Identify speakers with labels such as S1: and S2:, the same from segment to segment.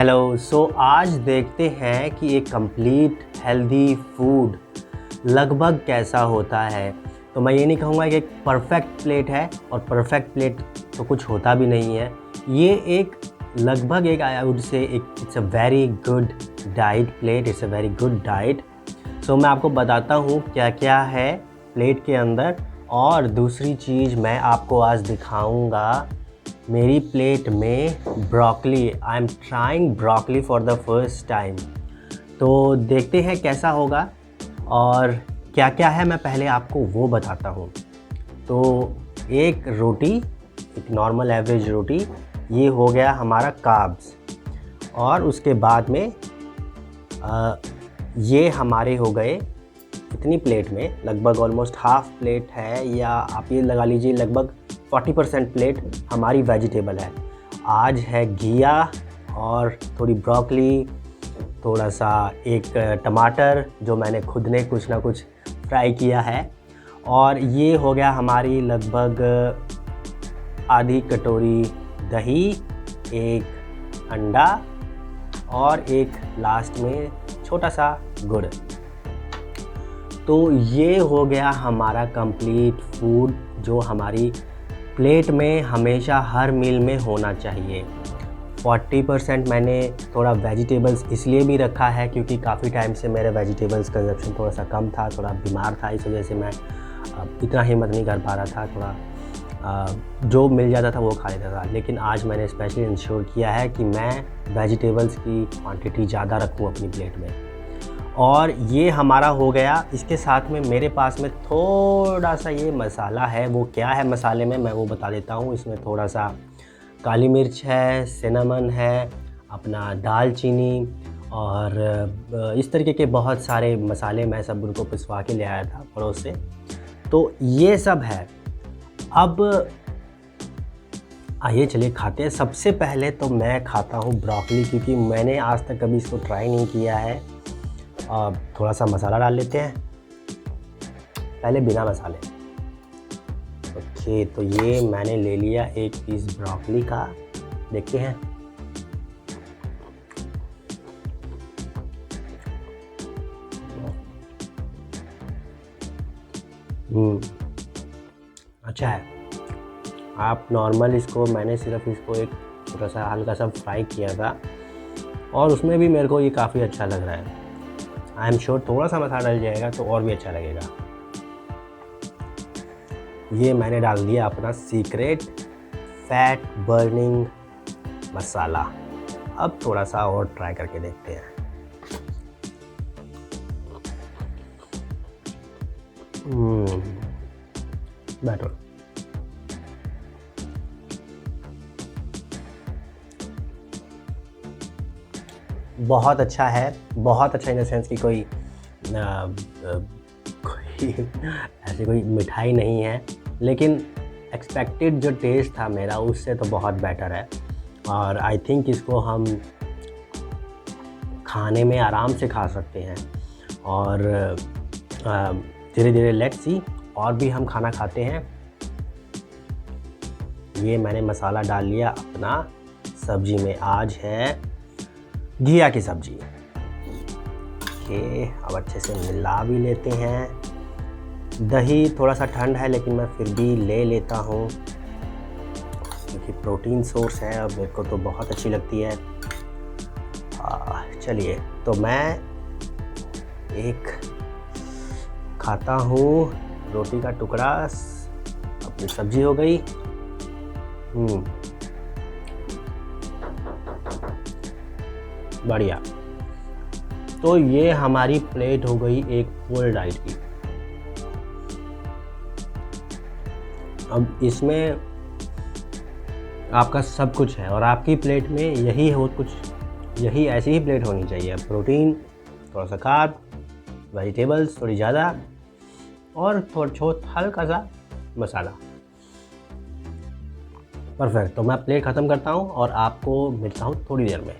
S1: Hello. आज देखते हैं कि एक कंप्लीट हेल्दी फूड लगभग कैसा होता है। तो मैं ये नहीं कहूँगा कि एक परफेक्ट प्लेट है, और परफेक्ट प्लेट तो कुछ होता भी नहीं है। ये एक लगभग एक आई वुड से एक it's a very good diet plate, it's a very good diet. मैं आपको बताता हूँ क्या क्या है प्लेट के अंदर। और दूसरी चीज़ मैं आपको आज दिखाऊँगा मेरी प्लेट में broccoli. I am trying broccoli for the first time. तो देखते हैं कैसा होगा और क्या क्या है, मैं पहले आपको वो बताता हूँ। तो एक रोटी, एक नॉर्मल एवरेज रोटी, ये हो गया हमारा कार्ब्स। और उसके बाद में ये हमारे हो गए इतनी प्लेट में लगभग ऑलमोस्ट हाफ प्लेट है, या आप ये लगा लीजिए लगभग 40% प्लेट हमारी वेजिटेबल है। आज है घिया और थोड़ी ब्रोकली, थोड़ा सा एक टमाटर जो मैंने खुद ने कुछ ना कुछ फ्राई किया है। और ये हो गया हमारी लगभग आधी कटोरी दही, एक अंडा और एक लास्ट में छोटा सा गुड़। तो ये हो गया हमारा कंप्लीट फूड जो हमारी प्लेट में हमेशा हर मील में होना चाहिए। 40% मैंने थोड़ा वेजिटेबल्स इसलिए भी रखा है क्योंकि काफ़ी टाइम से मेरे वेजिटेबल्स कंजप्शन थोड़ा सा कम था, थोड़ा बीमार था, इस वजह से मैं इतना हिम्मत नहीं कर पा रहा था। थोड़ा जो मिल जाता था वो खा लेता था। लेकिन आज मैंने स्पेशली इंश्योर किया है कि मैं वेजिटेबल्स की क्वांटिटी ज़्यादा रखूँ अपनी प्लेट में। और ये हमारा हो गया। इसके साथ में मेरे पास में थोड़ा सा ये मसाला है। वो क्या है मसाले में मैं वो बता देता हूँ। इसमें थोड़ा सा काली मिर्च है, सिनेमन है, अपना दालचीनी और इस तरीके के बहुत सारे मसाले मैं सब उनको पिसवा के ले आया था पड़ोस से। तो ये सब है। अब आइए चलिए खाते हैं। सबसे पहले तो मैं खाता हूँ ब्रोकली, क्योंकि मैंने आज तक कभी इसको ट्राई नहीं किया है। थोड़ा सा मसाला डाल लेते हैं पहले बिना मसाले। ओके, तो ये मैंने ले लिया एक पीस ब्रोकली का। देखते हैं। अच्छा है। आप नॉर्मल इसको, मैंने सिर्फ इसको एक थोड़ा सा हल्का सा फ्राई किया था और उसमें भी मेरे को ये काफ़ी अच्छा लग रहा है। आई एम श्योर थोड़ा सा मसाला डल जाएगा तो और भी अच्छा लगेगा। ये मैंने डाल दिया अपना सीक्रेट फैट बर्निंग मसाला। अब थोड़ा सा और ट्राई करके देखते हैं। बेटर। बहुत अच्छा है, बहुत अच्छा इन द सेंस कि कोई ऐसी कोई मिठाई नहीं है, लेकिन एक्सपेक्टेड जो टेस्ट था मेरा उससे तो बहुत बेटर है। और आई थिंक इसको हम खाने में आराम से खा सकते हैं। और धीरे धीरे लेट्स सी और भी हम खाना खाते हैं। ये मैंने मसाला डाल लिया अपना सब्जी में। आज है घिया की सब्जी। ओके, अब अच्छे से मिला भी लेते हैं। दही थोड़ा सा ठंड है लेकिन मैं फिर भी ले लेता हूँ क्योंकि प्रोटीन सोर्स है और मेरे को तो बहुत अच्छी लगती है। चलिए, तो मैं एक खाता हूँ रोटी का टुकड़ा। अपनी सब्जी हो गई। बढ़िया। तो ये हमारी प्लेट हो गई एक फुल डाइट की। अब इसमें आपका सब कुछ है और आपकी प्लेट में यही हो कुछ, यही ऐसी ही प्लेट होनी चाहिए। प्रोटीन, थोड़ा सा कार्ब, वेजिटेबल्स थोड़ी ज़्यादा और थोड़ा हल्का सा मसाला। परफेक्ट। तो मैं प्लेट ख़त्म करता हूँ और आपको मिलता हूँ थोड़ी देर में।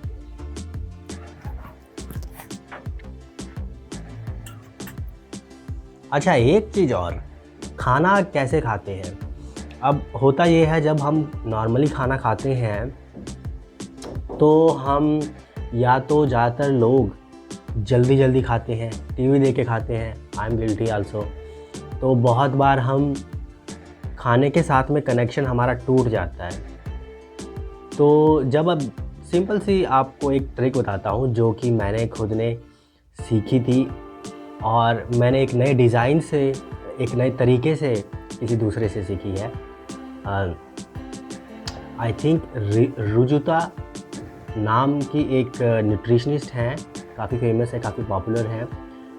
S1: अच्छा, एक चीज़ और, खाना कैसे खाते हैं। अब होता ये है जब हम नॉर्मली खाना खाते हैं तो हम या तो ज़्यादातर लोग जल्दी जल्दी खाते हैं, टीवी देख के खाते हैं, आई एम गिल्टी आल्सो। तो बहुत बार हम खाने के साथ में कनेक्शन हमारा टूट जाता है। तो जब अब सिंपल सी आपको एक ट्रिक बताता हूँ जो कि मैंने खुद ने सीखी थी और मैंने एक नए डिज़ाइन से, एक नए तरीके से किसी दूसरे से सीखी है। आई थिंक रुजुता नाम की एक न्यूट्रिशनिस्ट हैं, काफ़ी फेमस है, काफ़ी पॉपुलर हैं।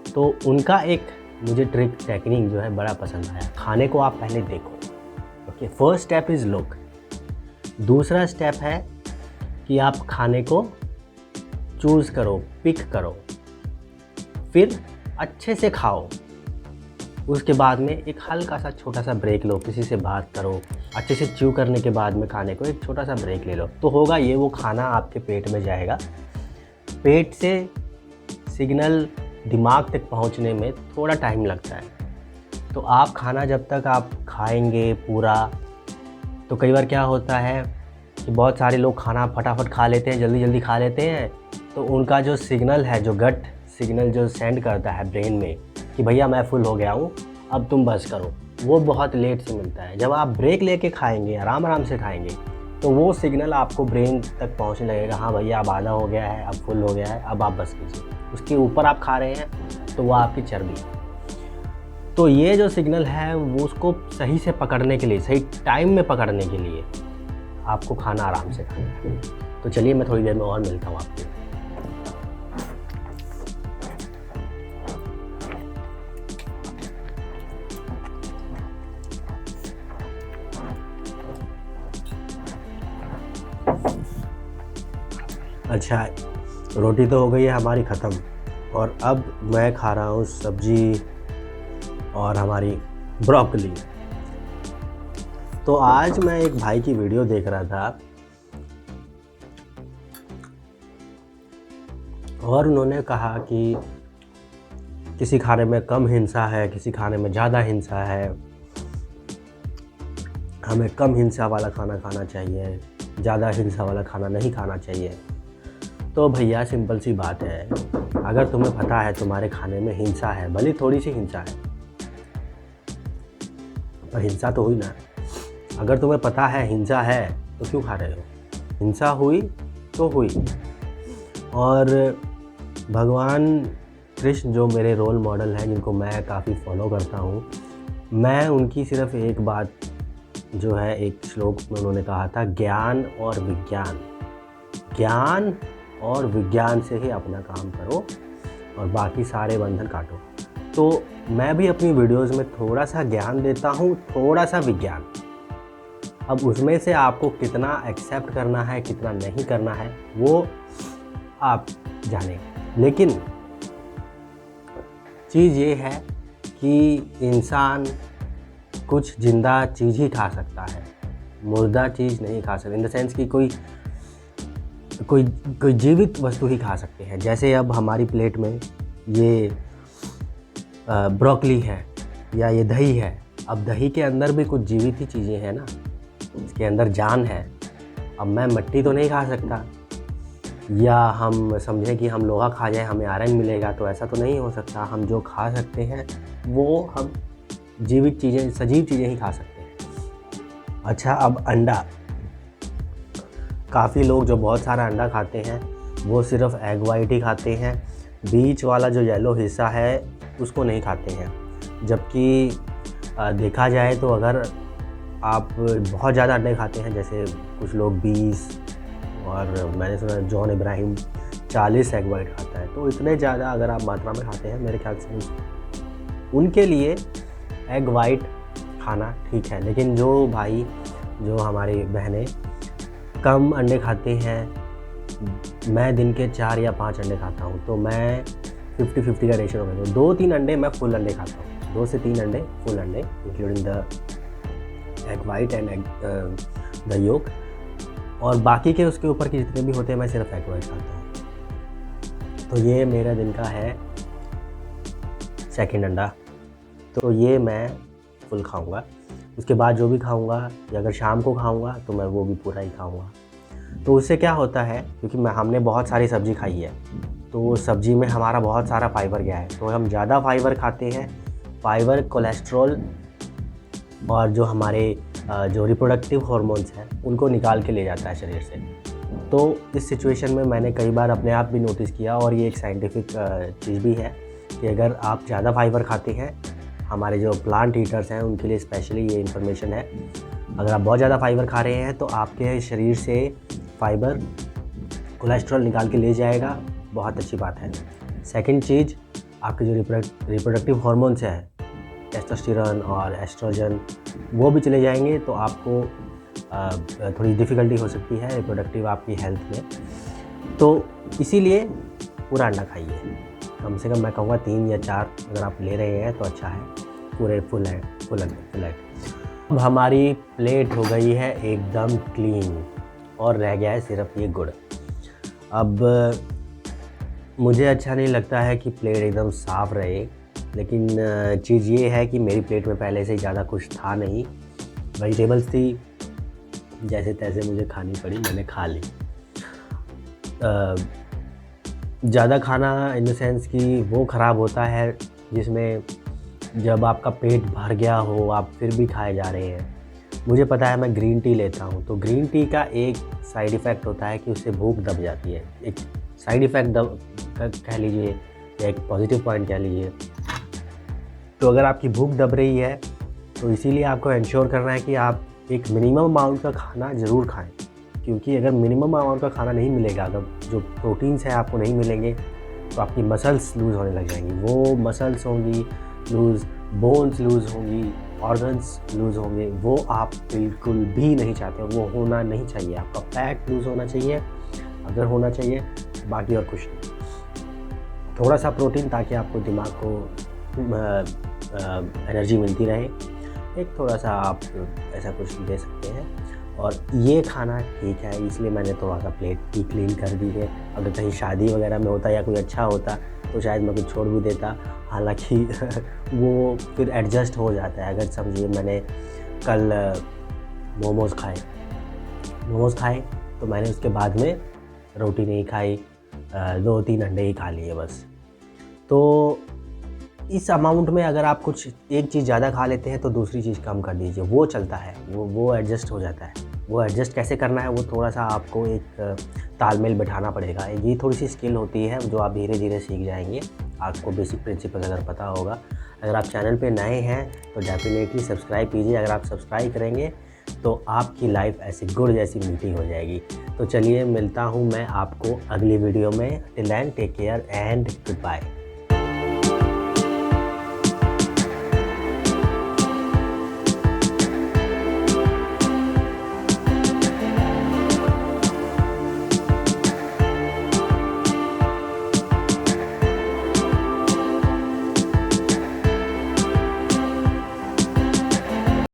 S1: तो उनका एक मुझे ट्रिक टेक्निक जो है बड़ा पसंद आया। खाने को आप पहले देखो, okay. First step is look. दूसरा स्टेप है कि आप खाने को चूज़ करो, पिक करो, फिर अच्छे से खाओ। उसके बाद में एक हल्का सा छोटा सा ब्रेक लो, किसी से बात करो, अच्छे से च्यू करने के बाद में खाने को एक छोटा सा ब्रेक ले लो। तो होगा ये, वो खाना आपके पेट में जाएगा, पेट से सिग्नल दिमाग तक पहुंचने में थोड़ा टाइम लगता है। तो आप खाना जब तक आप खाएंगे पूरा, तो कई बार क्या होता है कि बहुत सारे लोग खाना फटाफट खा लेते हैं, जल्दी जल्दी खा लेते हैं। तो उनका जो सिग्नल है, जो गट सिग्नल जो सेंड करता है ब्रेन में कि भैया मैं फुल हो गया हूँ, अब तुम बस करो, वो बहुत लेट से मिलता है। जब आप ब्रेक लेके खाएंगे, आराम आराम से खाएंगे, तो वो सिग्नल आपको ब्रेन तक पहुंचने लगेगा, हाँ भैया अब आधा हो गया है, अब फुल हो गया है, अब आप बस कीजिए। उसके ऊपर आप खा रहे हैं तो वो आपकी चर्बी है। तो ये जो सिग्नल है वो उसको सही से पकड़ने के लिए, सही टाइम में पकड़ने के लिए आपको खाना आराम से खाना है। तो चलिए मैं थोड़ी देर में और मिलता हूँ आपको। अच्छा, रोटी तो हो गई है हमारी ख़त्म, और अब मैं खा रहा हूँ सब्जी और हमारी ब्रोकली। तो आज मैं एक भाई की वीडियो देख रहा था और उन्होंने कहा कि किसी खाने में कम हिंसा है, किसी खाने में ज़्यादा हिंसा है, हमें कम हिंसा वाला खाना खाना चाहिए, ज़्यादा हिंसा वाला खाना नहीं खाना चाहिए। तो भैया सिंपल सी बात है, अगर तुम्हें पता है तुम्हारे खाने में हिंसा है, भले थोड़ी सी हिंसा है पर हिंसा तो हुई ना। अगर तुम्हें पता है हिंसा है तो क्यों खा रहे हो? हिंसा हुई तो हुई। और भगवान कृष्ण जो मेरे रोल मॉडल हैं, जिनको मैं काफ़ी फॉलो करता हूँ, मैं उनकी सिर्फ एक बात जो है, एक श्लोक में उन्होंने कहा था, ज्ञान और विज्ञान, ज्ञान और विज्ञान से ही अपना काम करो और बाकी सारे बंधन काटो। तो मैं भी अपनी वीडियोस में थोड़ा सा ज्ञान देता हूँ, थोड़ा सा विज्ञान। अब उसमें से आपको कितना एक्सेप्ट करना है, कितना नहीं करना है, वो आप जाने। लेकिन चीज़ ये है कि इंसान कुछ जिंदा चीज़ ही खा सकता है, मुर्दा चीज़ नहीं खा सकता। इन द सेंस कि कोई जीवित वस्तु ही खा सकते हैं। जैसे अब हमारी प्लेट में ये ब्रोकली है या ये दही है। अब दही के अंदर भी कुछ जीवित ही चीज़ें हैं ना, इसके अंदर जान है। अब मैं मिट्टी तो नहीं खा सकता, या हम समझें कि हम लोहा खा जाए हमें आयरन मिलेगा, तो ऐसा तो नहीं हो सकता। हम जो खा सकते हैं वो हम जीवित चीज़ें, सजीव चीज़ें ही खा सकते हैं। अच्छा, अब अंडा, काफ़ी लोग जो बहुत सारा अंडा खाते हैं वो सिर्फ एग वाइट ही खाते हैं, बीच वाला जो येलो हिस्सा है उसको नहीं खाते हैं। जबकि देखा जाए तो अगर आप बहुत ज़्यादा अंडे खाते हैं, जैसे कुछ लोग 20 और मैंने सुना जॉन इब्राहिम 40 एग वाइट खाता है, तो इतने ज़्यादा अगर आप मात्रा में खाते हैं, मेरे ख्याल से उनके लिए एग वाइट खाना ठीक है। लेकिन जो भाई, जो हमारी बहनें कम अंडे खाते हैं, मैं दिन के 4 या 5 अंडे खाता हूँ, तो मैं 50-50 का रेशियो रखता हूँ। 2-3 अंडे मैं फुल अंडे खाता हूँ, 2 से 3 अंडे फुल अंडे, including the egg white and the yolk, और बाकी के उसके ऊपर के जितने भी होते हैं मैं सिर्फ एग वाइट खाता हूँ। तो ये मेरा दिन का है सेकंड अंडा, तो ये मैं फुल खाऊंगा। उसके बाद जो भी खाऊंगा, या अगर शाम को खाऊंगा तो मैं वो भी पूरा ही खाऊंगा। तो उससे क्या होता है, क्योंकि हमने बहुत सारी सब्ज़ी खाई है तो सब्ज़ी में हमारा बहुत सारा फाइबर गया है, तो हम ज़्यादा फाइबर खाते हैं। फाइबर कोलेस्ट्रॉल और जो हमारे जो रिप्रोडक्टिव हार्मोन्स हैं उनको निकाल के ले जाता है शरीर से। तो इस सिचुएशन में मैंने कई बार अपने आप भी नोटिस किया, और ये एक साइंटिफिक चीज़ भी है कि अगर आप ज़्यादा फाइबर खाते हैं, हमारे जो प्लांट ईटर्स हैं उनके लिए स्पेशली ये इन्फॉर्मेशन है, अगर आप बहुत ज़्यादा फाइबर खा रहे हैं तो आपके शरीर से फाइबर कोलेस्ट्रॉल निकाल के ले जाएगा, बहुत अच्छी बात है। सेकंड चीज़, आपके जो रिप्रोडक्टिव हार्मोन्स हैं, टेस्टोस्टेरोन और एस्ट्रोजन, वो भी चले जाएंगे, तो आपको थोड़ी डिफ़िकल्टी हो सकती है रिप्रोडक्टिव आपकी हेल्थ में। तो इसीलिए पूरा अंडा खाइए, कम से कम मैं कहूँगा 3 या 4 अगर आप ले रहे हैं तो अच्छा है, पूरे फुल एग। अब हमारी प्लेट हो गई है एकदम क्लीन और रह गया है सिर्फ ये गुड़। अब मुझे अच्छा नहीं लगता है कि प्लेट एकदम साफ़ रहे, लेकिन चीज़ ये है कि मेरी प्लेट में पहले से ही ज़्यादा कुछ था नहीं, वेजिटेबल्स थी, जैसे तैसे मुझे खानी पड़ी, मैंने खा ली। ज़्यादा खाना इन द सेंस कि वो ख़राब होता है जिसमें जब आपका पेट भर गया हो आप फिर भी खाए जा रहे हैं। मुझे पता है, मैं ग्रीन टी लेता हूँ, तो ग्रीन टी का एक साइड इफ़ेक्ट होता है कि उससे भूख दब जाती है। एक साइड इफ़ेक्ट कह लीजिए या एक पॉजिटिव पॉइंट कह लीजिए। तो अगर आपकी भूख दब रही है तो इसीलिए आपको इंश्योर करना है कि आप एक मिनिमम अमाउंट का खाना ज़रूर खाएं, क्योंकि अगर मिनिमम अमाउंट का खाना नहीं मिलेगा, अगर जो प्रोटीन्स हैं आपको नहीं मिलेंगे, तो आपकी मसल्स लूज़ होने लग जाएंगी। वो मसल्स होंगी लूज़, बोन्स लूज़ होंगी, ऑर्गन्स लूज़ होंगे, वो आप बिल्कुल भी नहीं चाहते, वो होना नहीं चाहिए। आपका फैट लूज़ होना चाहिए अगर होना चाहिए, बाकी और कुछ नहीं। थोड़ा सा प्रोटीन ताकि आपको दिमाग को एनर्जी मिलती रहे, एक थोड़ा सा आप ऐसा कुछ दे सकते हैं। और ये खाना ठीक है, इसलिए मैंने थोड़ा सा प्लेट भी क्लीन कर दी है। अगर कहीं शादी वगैरह में होता या कोई अच्छा होता तो शायद मैं कुछ छोड़ भी देता, हालांकि वो फिर एडजस्ट हो जाता है। अगर समझिए मैंने कल मोमोज़ खाए तो मैंने उसके बाद में रोटी नहीं खाई, 2-3 अंडे ही खा लिए बस। तो इस अमाउंट में अगर आप कुछ एक चीज़ ज़्यादा खा लेते हैं तो दूसरी चीज़ कम कर दीजिए, वो चलता है, वो एडजस्ट हो जाता है। वो एडजस्ट कैसे करना है, वो थोड़ा सा आपको एक तालमेल बैठाना पड़ेगा। ये थोड़ी सी स्किल होती है जो आप धीरे धीरे सीख जाएंगे, आपको बेसिक प्रिंसिपल अगर पता होगा। अगर आप चैनल पे नए हैं तो डेफिनेटली सब्सक्राइब कीजिए। अगर आप सब्सक्राइब करेंगे तो आपकी लाइफ ऐसी गुड़ जैसी मीठी हो जाएगी। तो चलिए, मिलता हूँ मैं आपको अगली वीडियो में। Till then take care and good bye.